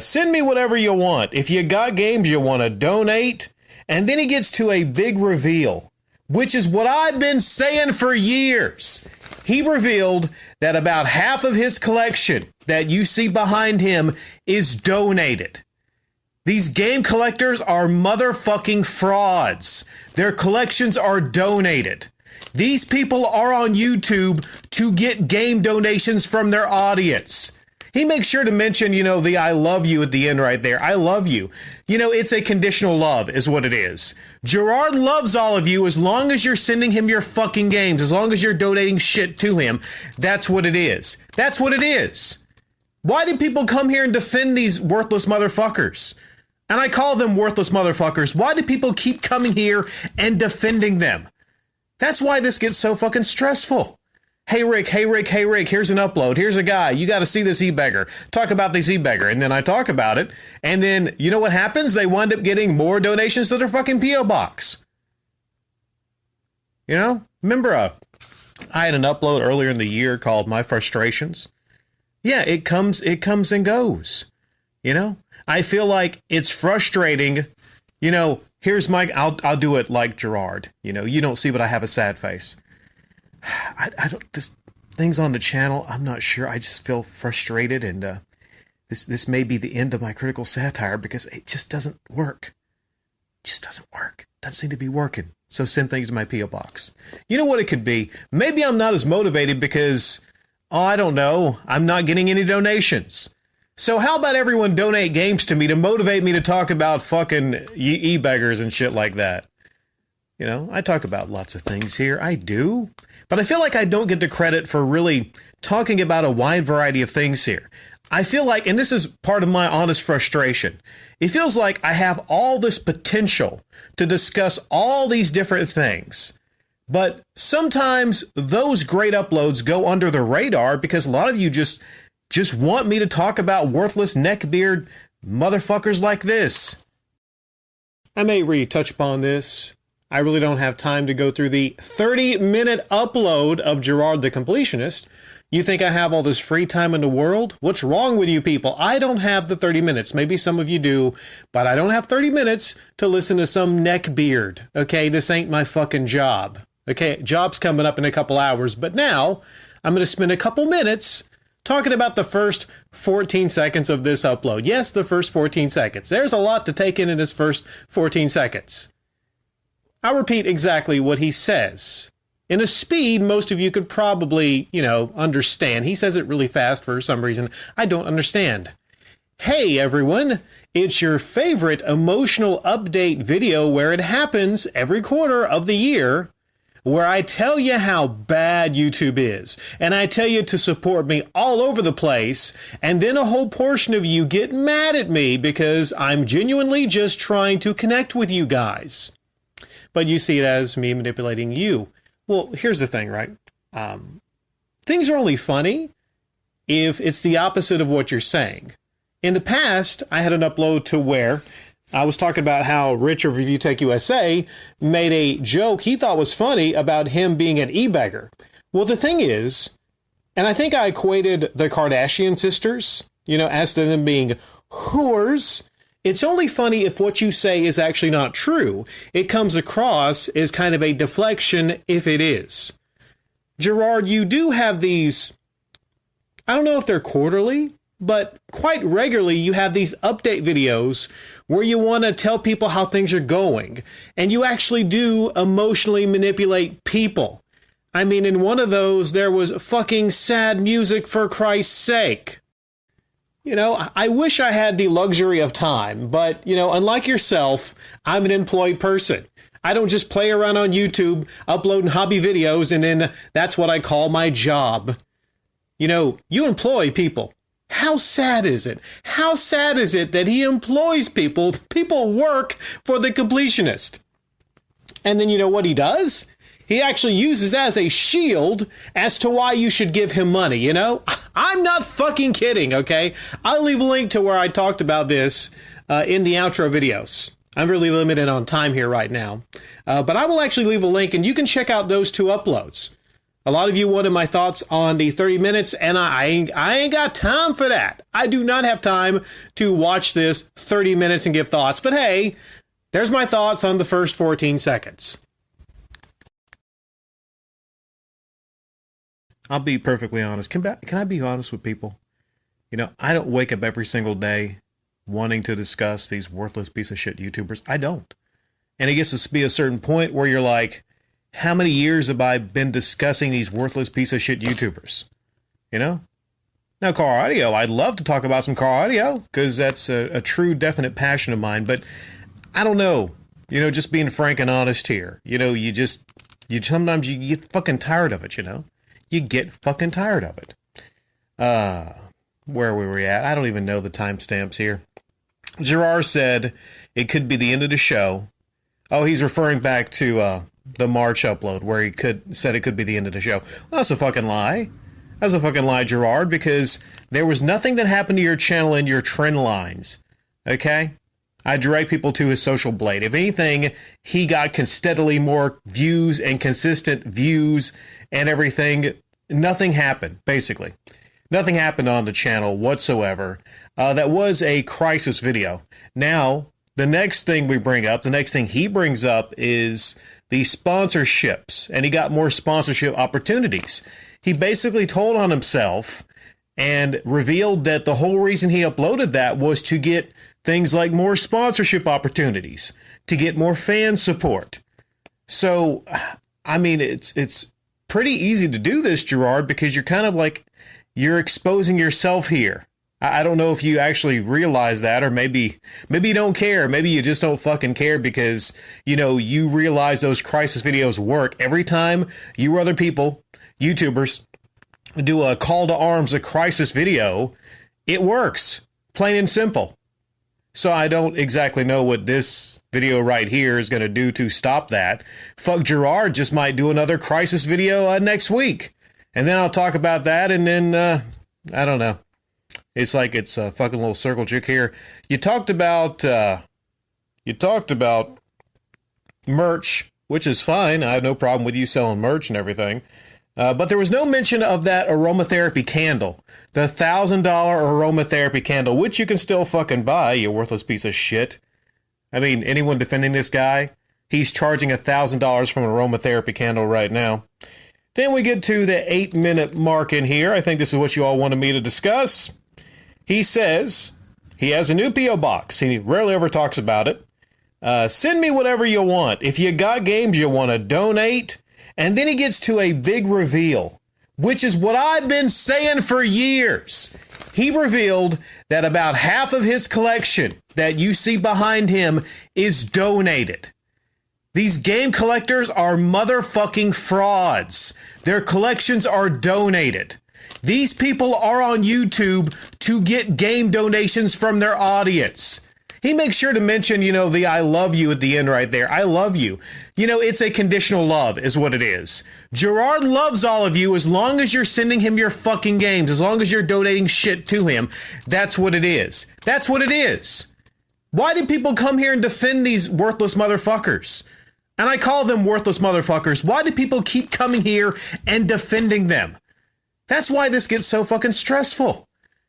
Send me whatever you want. If you got games you want to donate. And then he gets to a big reveal, which is what I've been saying for years. He revealed that about half of his collection that you see behind him is donated. These game collectors are motherfucking frauds. Their collections are donated. These people are on YouTube to get game donations from their audience. He makes sure to mention, the I love you at the end right there. I love you. It's a conditional love is what it is. Jirard loves all of you as long as you're sending him your fucking games, as long as you're donating shit to him. That's what it is. That's what it is. Why do people come here and defend these worthless motherfuckers? And I call them worthless motherfuckers. Why do people keep coming here and defending them? That's why this gets so fucking stressful. Hey, Rick, here's an upload. Here's a guy. You got to see this e-beggar. Talk about this e-beggar. And then I talk about it. And then you know what happens? They wind up getting more donations to their fucking P.O. box. Remember I had an upload earlier in the year called My Frustrations. Yeah, it comes and goes. I feel like it's frustrating. Here's my, I'll do it like Jirard. You don't see, but I have a sad face. I don't, just things on the channel, I'm not sure. I just feel frustrated, and this may be the end of my critical satire because it just doesn't work. It just doesn't work. Doesn't seem to be working. So send things to my P.O. box. You know what it could be? Maybe I'm not as motivated because, I don't know, I'm not getting any donations. So how about everyone donate games to me to motivate me to talk about fucking e-beggars and shit like that? I talk about lots of things here. I do. But I feel like I don't get the credit for really talking about a wide variety of things here. I feel like, and this is part of my honest frustration, it feels like I have all this potential to discuss all these different things. But sometimes those great uploads go under the radar because a lot of you just want me to talk about worthless neckbeard motherfuckers like this. I may retouch upon this. I really don't have time to go through the 30-minute upload of Jirard The Completionist. You think I have all this free time in the world? What's wrong with you people? I don't have the 30 minutes. Maybe some of you do, but I don't have 30 minutes to listen to some neckbeard. Okay, this ain't my fucking job. Okay, job's coming up in a couple hours, but now I'm going to spend a couple minutes talking about the first 14 seconds of this upload. Yes, the first 14 seconds. There's a lot to take in this first 14 seconds. I'll repeat exactly what he says. In a speed most of you could probably, understand. He says it really fast for some reason I don't understand. Hey everyone, it's your favorite emotional update video where it happens every quarter of the year, where I tell you how bad YouTube is, and I tell you to support me all over the place, and then a whole portion of you get mad at me because I'm genuinely just trying to connect with you guys. But you see it as me manipulating you. Well, here's the thing, right? Things are only funny if it's the opposite of what you're saying. In the past, I had an upload to where I was talking about how Rich of Review Tech USA made a joke he thought was funny about him being an e-beggar. Well, the thing is, and I think I equated the Kardashian sisters, as to them being whores. It's only funny if what you say is actually not true. It comes across as kind of a deflection if it is. Jirard, you do have these, I don't know if they're quarterly, but quite regularly you have these update videos where you want to tell people how things are going. And you actually do emotionally manipulate people. I mean, in one of those, there was fucking sad music for Christ's sake. I wish I had the luxury of time, but, unlike yourself, I'm an employed person. I don't just play around on YouTube, uploading hobby videos, and then that's what I call my job. You employ people. How sad is it? How sad is it that he employs people? People work for the completionist. And then you know what he does? He actually uses as a shield as to why you should give him money, I'm not fucking kidding, okay? I'll leave a link to where I talked about this in the outro videos. I'm really limited on time here right now. But I will actually leave a link, and you can check out those 2 uploads. A lot of you wanted my thoughts on the 30 minutes, and I ain't got time for that. I do not have time to watch this 30 minutes and give thoughts. But hey, there's my thoughts on the first 14 seconds. I'll be perfectly honest. Can I be honest with people? You know, I don't wake up every single day wanting to discuss these worthless piece of shit YouTubers. I don't. And it gets to be a certain point where you're like, how many years have I been discussing these worthless piece of shit YouTubers? You know? Now, car audio, I'd love to talk about some car audio, because that's a true, definite passion of mine. But I don't know. You know, just being frank and honest here. You know, sometimes you get fucking tired of it, you know? You get fucking tired of it. Where were we at? I don't even know the timestamps here. Jirard said it could be the end of the show. Oh, he's referring back to the March upload where he said it could be the end of the show. Well, that's a fucking lie. That's a fucking lie, Jirard, because there was nothing that happened to your channel in your trend lines. Okay? I direct people to his social blade. If anything, he got steadily more views and consistent views and everything. Nothing happened, basically. Nothing happened on the channel whatsoever. That was a crisis video. Now, the next thing we bring up, the next thing he brings up is the sponsorships, and he got more sponsorship opportunities. He basically told on himself and revealed that the whole reason he uploaded that was to get things like more sponsorship opportunities, to get more fan support. So, I mean, it's pretty easy to do this, Jirard, because you're kind of like, you're exposing yourself here. I don't know if you actually realize that, or maybe you don't care. Maybe you just don't fucking care because, you know, you realize those crisis videos work. Every time you other people, YouTubers, do a call to arms, a crisis video, it works. Plain and simple. So I don't exactly know what this video right here is going to do to stop that. Fuck, Jirard just might do another crisis video next week. And then I'll talk about that, and then, I don't know. It's like it's a fucking little circle jerk here. You talked about merch, which is fine. I have no problem with you selling merch and everything. But there was no mention of that aromatherapy candle. The $1,000 aromatherapy candle, which you can still fucking buy, you worthless piece of shit. I mean, anyone defending this guy? He's charging $1,000 from an aromatherapy candle right now. Then we get to the 8-minute mark in here. I think this is what you all wanted me to discuss. He says he has a new P.O. box. He rarely ever talks about it. Send me whatever you want. If you got games you want to donate. And then he gets to a big reveal, which is what I've been saying for years. He revealed that about half of his collection that you see behind him is donated. These game collectors are motherfucking frauds. Their collections are donated. These people are on YouTube to get game donations from their audience. He makes sure to mention, you know, the I love you at the end right there. I love you. You know, it's a conditional love is what it is. Jirard loves all of you as long as you're sending him your fucking games, as long as you're donating shit to him. That's what it is. That's what it is. Why do people come here and defend these worthless motherfuckers? And I call them worthless motherfuckers. Why do people keep coming here and defending them? That's why this gets so fucking stressful.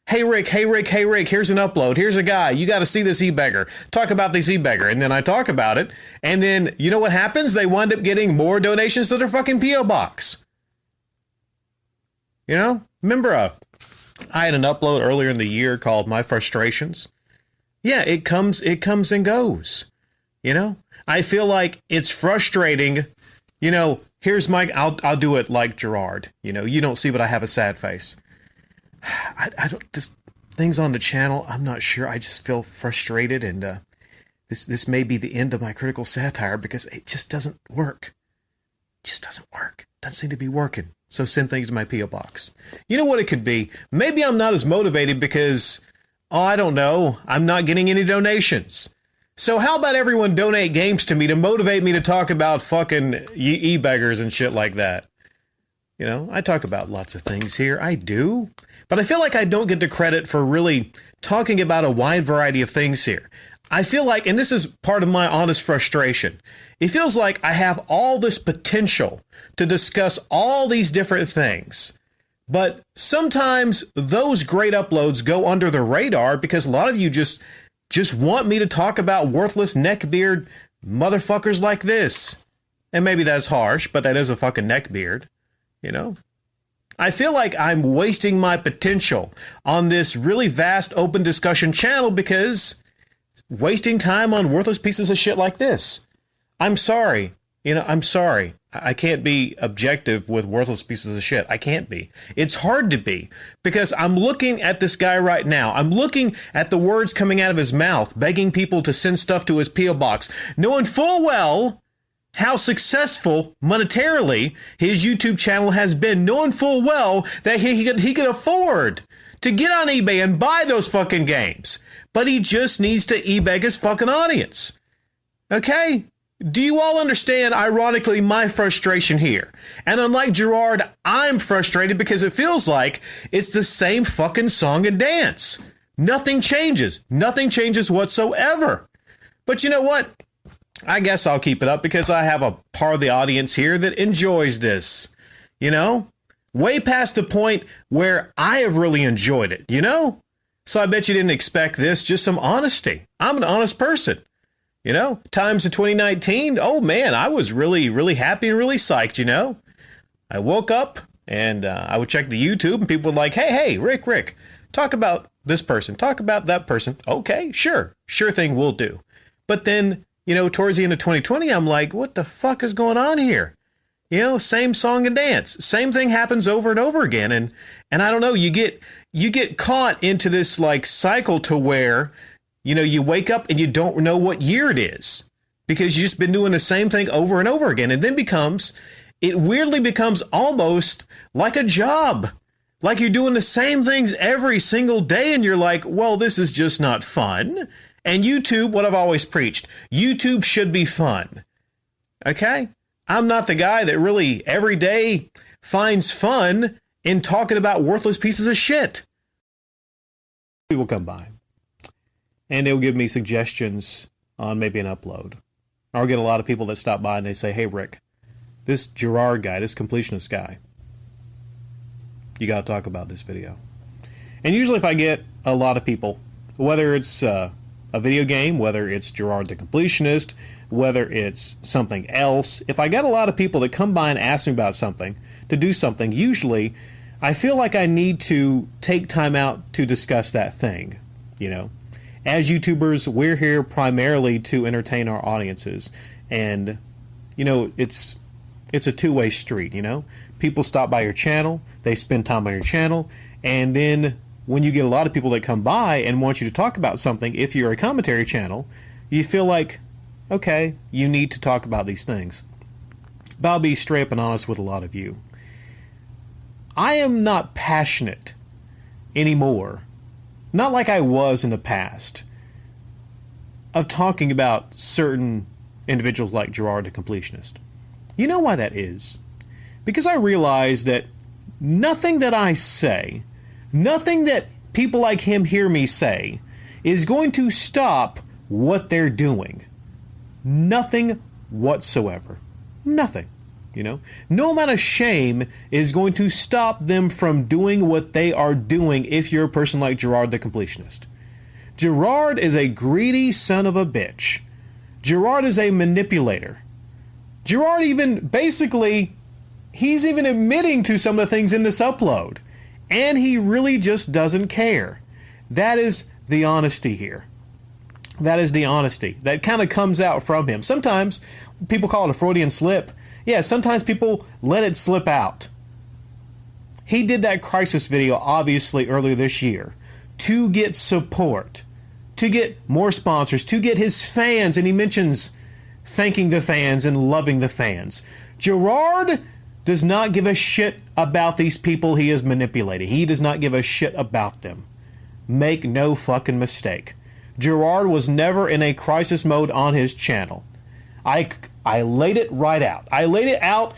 Hey, Rick, here's an upload. Here's a guy. You got to see this e-beggar. Talk about this e-beggar. And then I talk about it. And then, you know what happens? They wind up getting more donations to their fucking P.O. box. You know? Remember, I had an upload earlier in the year called My Frustrations. Yeah, it comes and goes. You know? I feel like it's frustrating. You know, here's my, I'll do it like Jirard. You know, you don't see, but I have a sad face. I don't, just things on the channel, I'm not sure. I just feel frustrated, and this may be the end of my critical satire because it just doesn't work. It just doesn't work. Doesn't seem to be working. So send things to my P.O. box. You know what it could be? Maybe I'm not as motivated because, I don't know, I'm not getting any donations. So how about everyone donate games to me to motivate me to talk about fucking e-beggars and shit like that? You know, I talk about lots of things here. I do. But I feel like I don't get the credit for really talking about a wide variety of things here. I feel like, and this is part of my honest frustration, it feels like I have all this potential to discuss all these different things. But sometimes those great uploads go under the radar because a lot of you just want me to talk about worthless neckbeard motherfuckers like this. And maybe that's harsh, but that is a fucking neckbeard, you know? I feel like I'm wasting my potential on this really vast open discussion channel because wasting time on worthless pieces of shit like this. I'm sorry. I'm sorry. I can't be objective with worthless pieces of shit. I can't be. It's hard to be because I'm looking at this guy right now. I'm looking at the words coming out of his mouth, begging people to send stuff to his P.O. box, knowing full well how successful monetarily his YouTube channel has been, knowing full well that he could afford to get on eBay and buy those fucking games. But he just needs to e-beg his fucking audience. Okay? Do you all understand, ironically, my frustration here? And unlike Jirard, I'm frustrated because it feels like it's the same fucking song and dance. Nothing changes. Nothing changes whatsoever. But you know what? I guess I'll keep it up because I have a part of the audience here that enjoys this. You know? Way past the point where I have really enjoyed it, you know? So I bet you didn't expect this, just some honesty. I'm an honest person. You know, times in 2019, oh man, I was really, really happy and really psyched, you know. I woke up and I would check the YouTube and people would like, hey, Rick, talk about this person, talk about that person. Okay, sure thing, we'll do. But then, you know, towards the end of 2020, I'm like, what the fuck is going on here? You know, same song and dance, same thing happens over and over again. And I don't know, you get caught into this like cycle to where, you know, you wake up and you don't know what year it is because you've just been doing the same thing over and over again. And then it weirdly becomes almost like a job, like you're doing the same things every single day. And you're like, well, this is just not fun. And YouTube, what I've always preached, YouTube should be fun. Okay? I'm not the guy that really every day finds fun in talking about worthless pieces of shit. People come by and they'll give me suggestions on maybe an upload. I'll get a lot of people that stop by and they say, hey, Rick, this Jirard guy, this completionist guy, you got to talk about this video. And usually if I get a lot of people, whether it's a video game, whether it's Jirard The Completionist, whether it's something else, if I get a lot of people that come by and ask me about something, to do something, usually I feel like I need to take time out to discuss that thing, you know. As YouTubers, we're here primarily to entertain our audiences. And, you know, it's a two-way street, you know. People stop by your channel, they spend time on your channel, and then when you get a lot of people that come by and want you to talk about something, if you're a commentary channel, you feel like, okay, you need to talk about these things. But I'll be straight up and honest with a lot of you. I am not passionate anymore, not like I was in the past, of talking about certain individuals like Jirard The Completionist. You know why that is? Because I realize that nothing that I say, nothing that people like him hear me say, is going to stop what they're doing. Nothing whatsoever. Nothing. You know, no amount of shame is going to stop them from doing what they are doing if you're a person like Jirard The Completionist. Jirard is a greedy son of a bitch. Jirard is a manipulator. Jirard even, basically, he's even admitting to some of the things in this upload. And he really just doesn't care. That is the honesty here. That is the honesty. That kind of comes out from him. Sometimes people call it a Freudian slip. Yeah, sometimes people let it slip out. He did that crisis video, obviously, earlier this year to get support, to get more sponsors, to get his fans, and he mentions thanking the fans and loving the fans. Jirard does not give a shit about these people he is manipulating. He does not give a shit about them. Make no fucking mistake. Jirard was never in a crisis mode on his channel. I laid it right out. I laid it out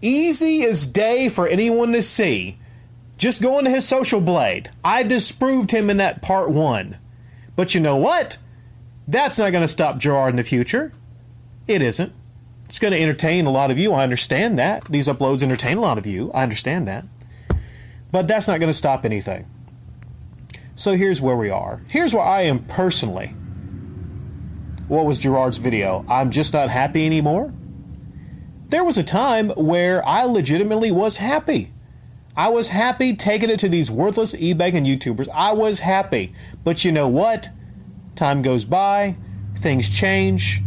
easy as day for anyone to see. Just go into his social blade. I disproved him in that part 1. But you know what? That's not going to stop Jirard in the future. It isn't. It's going to entertain a lot of you. I understand that. These uploads entertain a lot of you. I understand that. But that's not going to stop anything. So here's where we are. Here's where I am personally. What was Jirard's video? I'm just not happy anymore. There was a time where I legitimately was happy. I was happy taking it to these worthless e-begging YouTubers. I was happy. But you know what? Time goes by. Things change.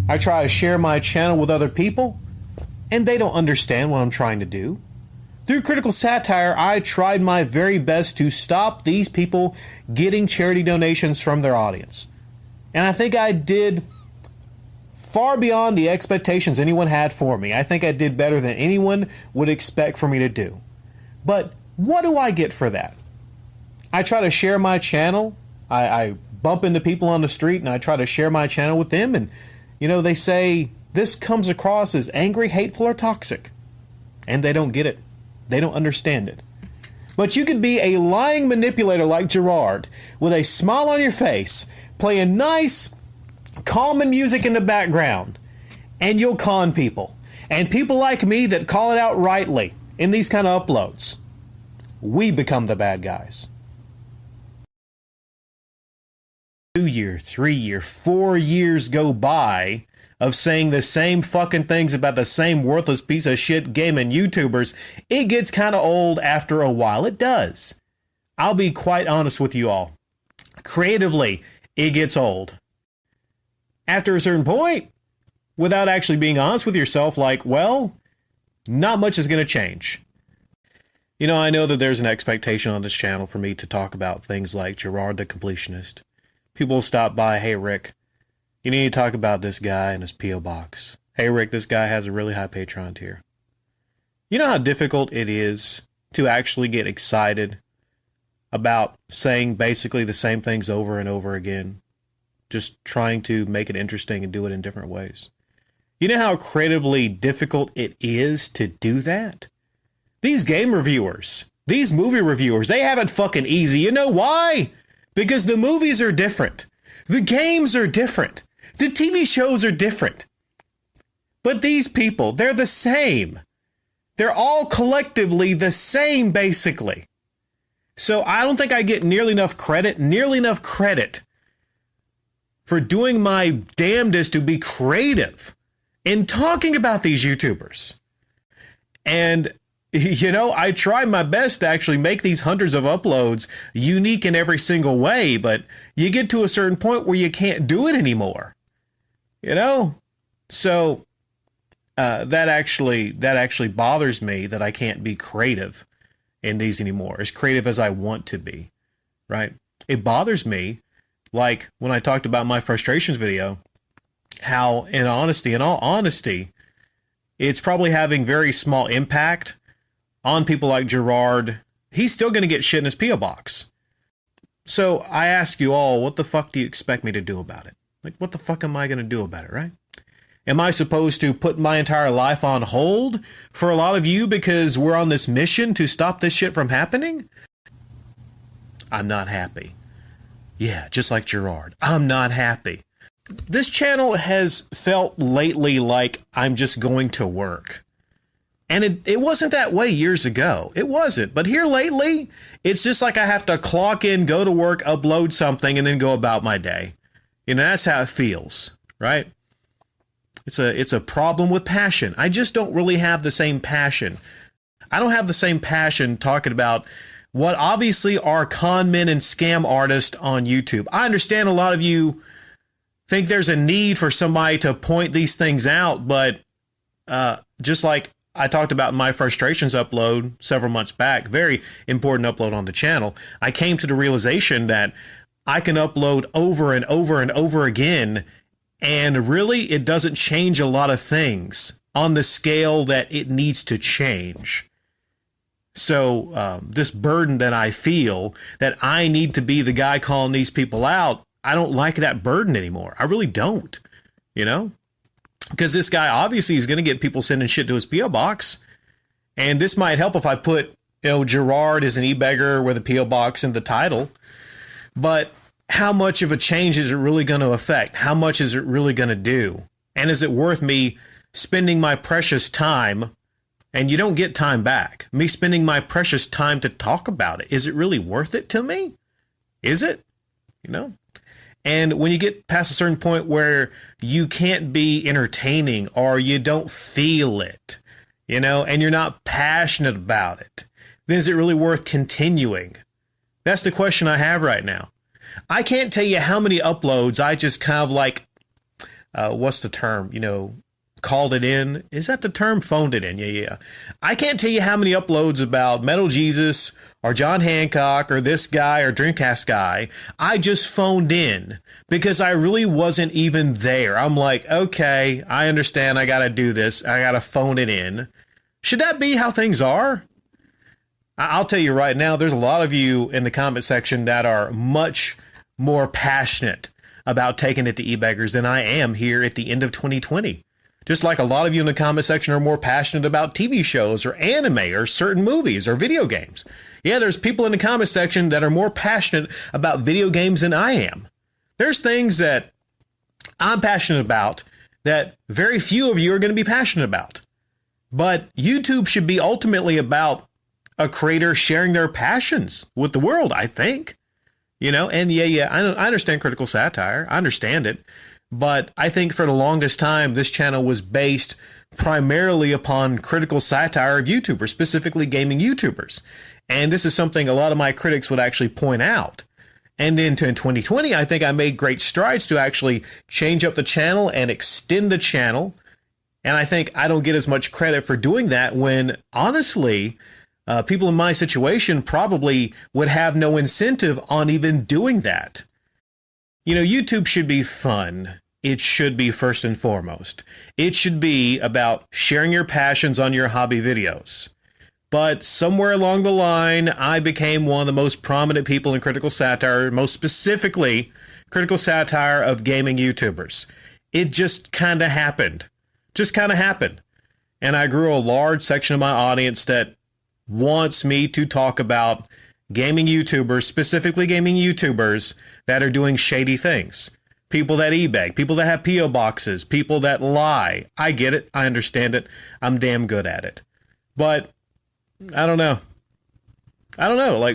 I try to share my channel with other people, and they don't understand what I'm trying to do. Through critical satire, I tried my very best to stop these people getting charity donations from their audience. And I think I did far beyond the expectations anyone had for me. I think I did better than anyone would expect for me to do. But what do I get for that? I try to share my channel. I bump into people on the street and I try to share my channel with them. And, you know, they say this comes across as angry, hateful, or toxic. And they don't get it. They don't understand it. But you could be a lying manipulator like Jirard with a smile on your face, playing nice, calming music in the background, and you'll con people. And people like me that call it out rightly in these kind of uploads, we become the bad guys. 2 year, 3 year, 4 years go by of saying the same fucking things about the same worthless piece of shit gaming YouTubers. It gets kind of old after a while. It does. I'll be quite honest with you all. Creatively, it gets old. After a certain point, without actually being honest with yourself, like, well, not much is going to change. You know, I know that there's an expectation on this channel for me to talk about things like Jirard The Completionist. People stop by, hey, Rick, you need to talk about this guy and his P.O. box. Hey, Rick, this guy has a really high Patreon tier. You know how difficult it is to actually get excited about saying basically the same things over and over again? Just trying to make it interesting and do it in different ways. You know how creatively difficult it is to do that? These game reviewers, these movie reviewers, they have it fucking easy. You know why? Because the movies are different. The games are different. The TV shows are different. But these people, they're the same. They're all collectively the same, basically. So I don't think I get nearly enough credit for doing my damnedest to be creative in talking about these YouTubers. And, you know, I try my best to actually make these hundreds of uploads unique in every single way, but you get to a certain point where you can't do it anymore. You know? So that actually bothers me that I can't be creative in these anymore, as creative as I want to be, right? It bothers me, like when I talked about my frustrations video, how in all honesty, it's probably having very small impact on people like Jirard. He's still going to get shit in his P.O. box. So I ask you all, what the fuck do you expect me to do about it? Like, what the fuck am I going to do about it, right? Am I supposed to put my entire life on hold for a lot of you because we're on this mission to stop this shit from happening? I'm not happy. Yeah, just like Jirard. I'm not happy. This channel has felt lately like I'm just going to work. And it wasn't that way years ago. It wasn't. But here lately, it's just like I have to clock in, go to work, upload something, and then go about my day. You know, that's how it feels, right? It's a problem with passion. I just don't really have the same passion. I don't have the same passion talking about what obviously are con men and scam artists on YouTube. I understand a lot of you think there's a need for somebody to point these things out, but just like I talked about in my frustrations upload several months back, very important upload on the channel, I came to the realization that I can upload over and over and over again, and really it doesn't change a lot of things on the scale that it needs to change. So this burden that I feel that I need to be the guy calling these people out, I don't like that burden anymore. I really don't, you know, because this guy obviously is going to get people sending shit to his P.O. box. And this might help if I put, you know, Jirard is an e-beggar with a P.O. box in the title. But how much of a change is it really going to affect? How much is it really going to do? And is it worth me spending my precious time, and you don't get time back, me spending my precious time to talk about it? Is it really worth it to me? Is it? You know? And when you get past a certain point where you can't be entertaining or you don't feel it, you know, and you're not passionate about it, then is it really worth continuing? That's the question I have right now. I can't tell you how many uploads I just kind of like, what's the term, you know, called it in. Is that the term? Phoned it in. Yeah. I can't tell you how many uploads about Metal Jesus or John Hancock or this guy or Dreamcast guy I just phoned in because I really wasn't even there. I'm like, okay, I understand. I got to do this. I got to phone it in. Should that be how things are? I'll tell you right now, there's a lot of you in the comment section that are much more passionate about taking it to e-beggars than I am here at the end of 2020. Just like a lot of you in the comment section are more passionate about TV shows or anime or certain movies or video games. Yeah, there's people in the comment section that are more passionate about video games than I am. There's things that I'm passionate about that very few of you are going to be passionate about. But YouTube should be ultimately about a creator sharing their passions with the world, I think. You know, and I understand critical satire. I understand it. But I think for the longest time, this channel was based primarily upon critical satire of YouTubers, specifically gaming YouTubers. And this is something a lot of my critics would actually point out. And then in 2020, I think I made great strides to actually change up the channel and extend the channel. And I think I don't get as much credit for doing that when, honestly, people in my situation probably would have no incentive on even doing that. You know, YouTube should be fun. It should be first and foremost. It should be about sharing your passions on your hobby videos. But somewhere along the line, I became one of the most prominent people in critical satire, most specifically critical satire of gaming YouTubers. It just kind of happened. And I grew a large section of my audience that wants me to talk about gaming YouTubers, specifically gaming YouTubers that are doing shady things. People that e-beg, people that have P.O. boxes, people that lie. I get it. I understand it. I'm damn good at it. But I don't know.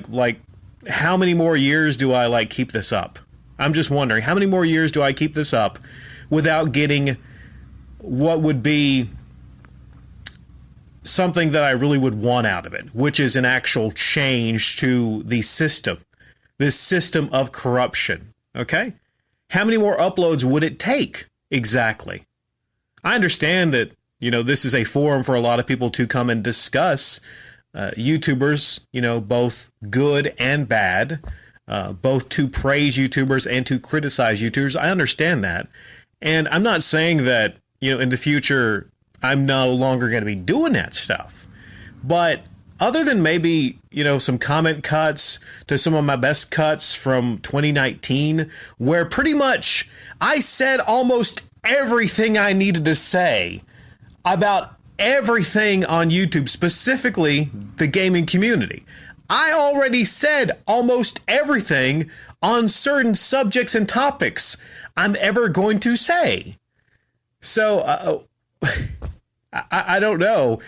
Like how many more years do I keep this up? I'm just wondering, how many more years do I keep this up without getting what would be something that I really would want out of it, which is an actual change to the system, this system of corruption. Okay? How many more uploads would it take exactly? I understand that, you know, this is a forum for a lot of people to come and discuss YouTubers, you know, both good and bad, both to praise YouTubers and to criticize YouTubers. I understand that. And I'm not saying that, you know, in the future, I'm no longer going to be doing that stuff. But other than maybe, you know, some comment cuts to some of my best cuts from 2019, where pretty much I said almost everything I needed to say about everything on YouTube, specifically the gaming community. I already said almost everything on certain subjects and topics I'm ever going to say. So, I don't know.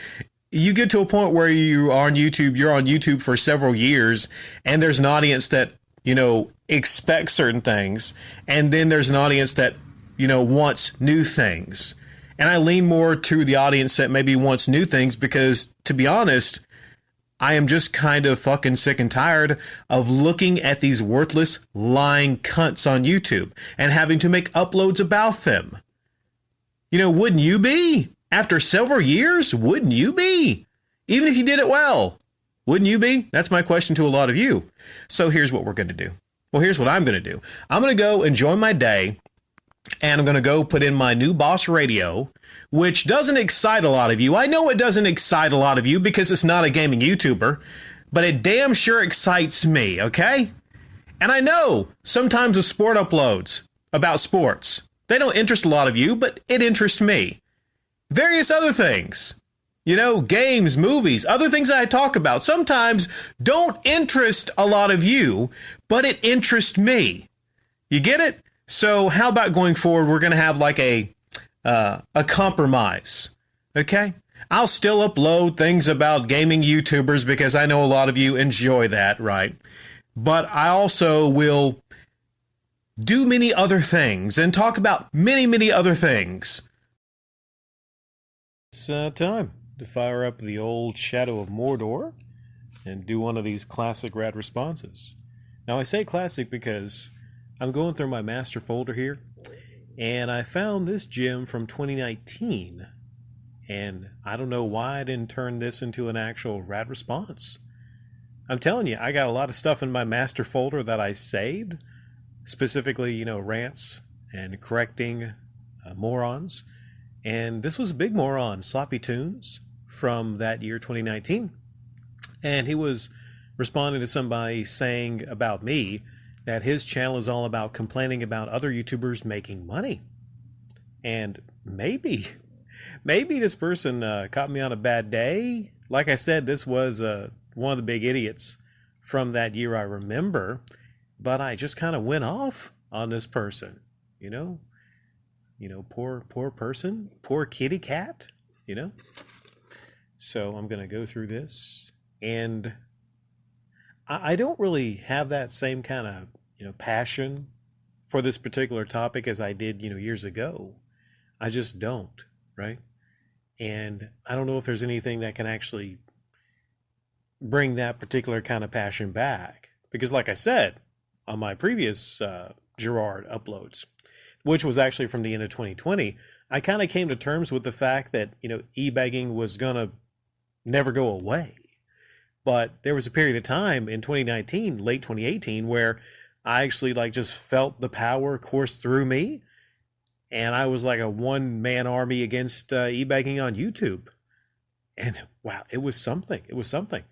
You get to a point where you're on YouTube for several years, and there's an audience that, you know, expects certain things, and then there's an audience that, you know, wants new things. And I lean more to the audience that maybe wants new things because, to be honest, I am just kind of fucking sick and tired of looking at these worthless, lying cunts on YouTube and having to make uploads about them. You know, wouldn't you be? After several years, wouldn't you be? Even if you did it well, wouldn't you be? That's my question to a lot of you. So here's what we're going to do. Well, here's what I'm going to do. I'm going to go enjoy my day, and I'm going to go put in my new Boss Radio, which doesn't excite a lot of you. I know it doesn't excite a lot of you because it's not a gaming YouTuber, but it damn sure excites me, okay? And I know sometimes the sport uploads about sports, they don't interest a lot of you, but it interests me. Various other things, you know, games, movies, other things that I talk about sometimes don't interest a lot of you, but it interests me. You get it? So how about going forward, we're going to have like a compromise, okay? I'll still upload things about gaming YouTubers because I know a lot of you enjoy that, right? But I also will do many other things and talk about many, many other things. It's time to fire up the old Shadow of Mordor and do one of these classic rad responses. Now, I say classic because I'm going through my master folder here, and I found this gem from 2019, and I don't know why I didn't turn this into an actual rad response. I'm telling you, I got a lot of stuff in my master folder that I saved, specifically, rants and correcting morons, and this was a big moron, Sloppy Tunes, from that year 2019, and he was responding to somebody saying about me that his channel is all about complaining about other YouTubers making money. And maybe this person caught me on a bad day. Like I said, this was one of the big idiots from that year I remember, but I just kind of went off on this person, poor person, poor kitty cat, So I'm going to go through this, and I don't really have that same kind of, passion for this particular topic as I did, years ago. I just don't, right? And I don't know if there's anything that can actually bring that particular kind of passion back. Because like I said, on my previous Jirard uploads, which was actually from the end of 2020, I kind of came to terms with the fact that, e-begging was going to never go away. But there was a period of time in 2019, late 2018, where I actually just felt the power course through me. And I was like a one-man army against e-begging on YouTube. And wow, it was something. It was something.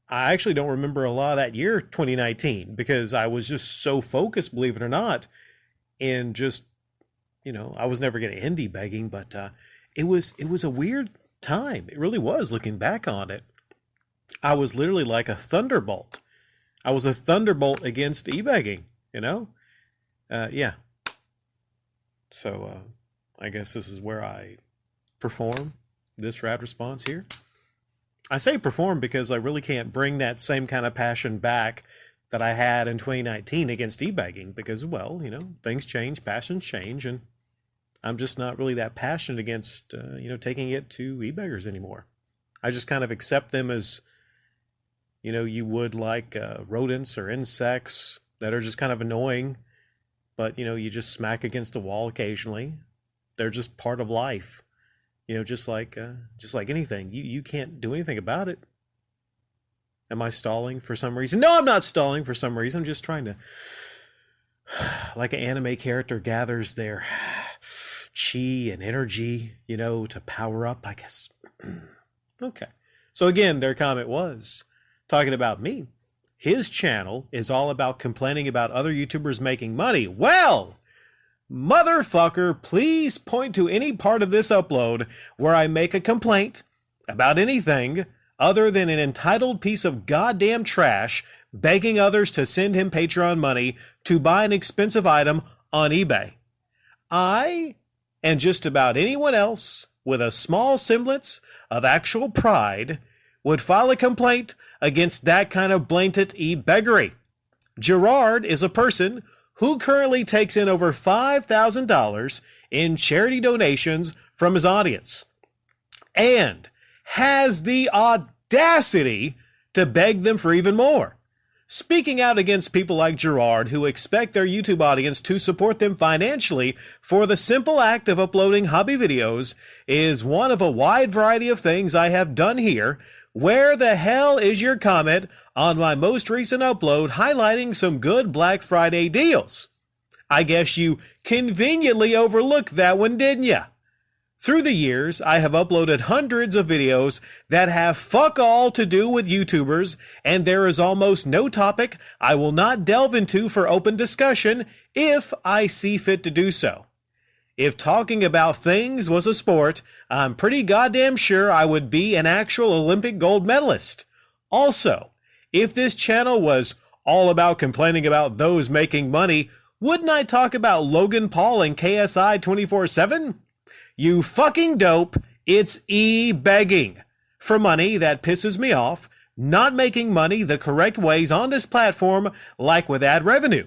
I actually don't remember a lot of that year, 2019, because I was just so focused, believe it or not, in just, I was never going to end e-begging, but it was a weird time. It really was, looking back on it. I was literally like a thunderbolt. I was a thunderbolt against e-begging, yeah. So I guess this is where I perform this rad response here. I say perform because I really can't bring that same kind of passion back that I had in 2019 against e-begging because, well, things change, passions change, and I'm just not really that passionate against, taking it to e-beggars anymore. I just kind of accept them as, you would like rodents or insects that are just kind of annoying, but, you just smack against a wall occasionally. They're just part of life, just like anything. You can't do anything about it. Am I stalling for some reason? No, I'm not stalling for some reason. I'm just trying to, like an anime character gathers their chi and energy, to power up, I guess. Okay. So again, their comment was talking about me. His channel is all about complaining about other YouTubers making money. Well, motherfucker, please point to any part of this upload where I make a complaint about anything other than an entitled piece of goddamn trash begging others to send him Patreon money to buy an expensive item on eBay. I and just about anyone else with a small semblance of actual pride would file a complaint against that kind of blatant e-beggery. Jirard is a person who currently takes in over $5,000 in charity donations from his audience and has the audacity to beg them for even more. Speaking out against people like Jirard who expect their YouTube audience to support them financially for the simple act of uploading hobby videos is one of a wide variety of things I have done here. Where the hell is your comment on my most recent upload highlighting some good Black Friday deals? I guess you conveniently overlooked that one, didn't ya? Through the years, I have uploaded hundreds of videos that have fuck all to do with YouTubers, and there is almost no topic I will not delve into for open discussion if I see fit to do so. If talking about things was a sport, I'm pretty goddamn sure I would be an actual Olympic gold medalist. Also, if this channel was all about complaining about those making money, wouldn't I talk about Logan Paul and KSI 24/7? You fucking dope, it's e-begging for money that pisses me off, not making money the correct ways on this platform like with ad revenue.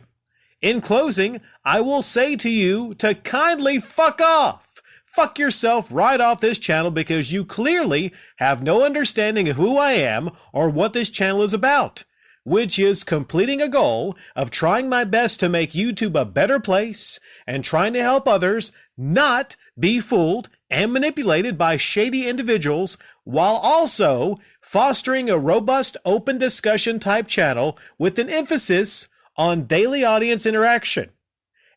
In closing, I will say to you to kindly fuck off. Fuck yourself right off this channel because you clearly have no understanding of who I am or what this channel is about, which is completing a goal of trying my best to make YouTube a better place and trying to help others not be fooled and manipulated by shady individuals while also fostering a robust open discussion type channel with an emphasis on daily audience interaction.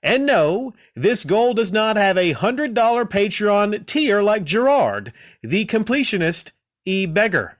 And no, this goal does not have a $100 Patreon tier like Jirard, the Completionist e-beggar.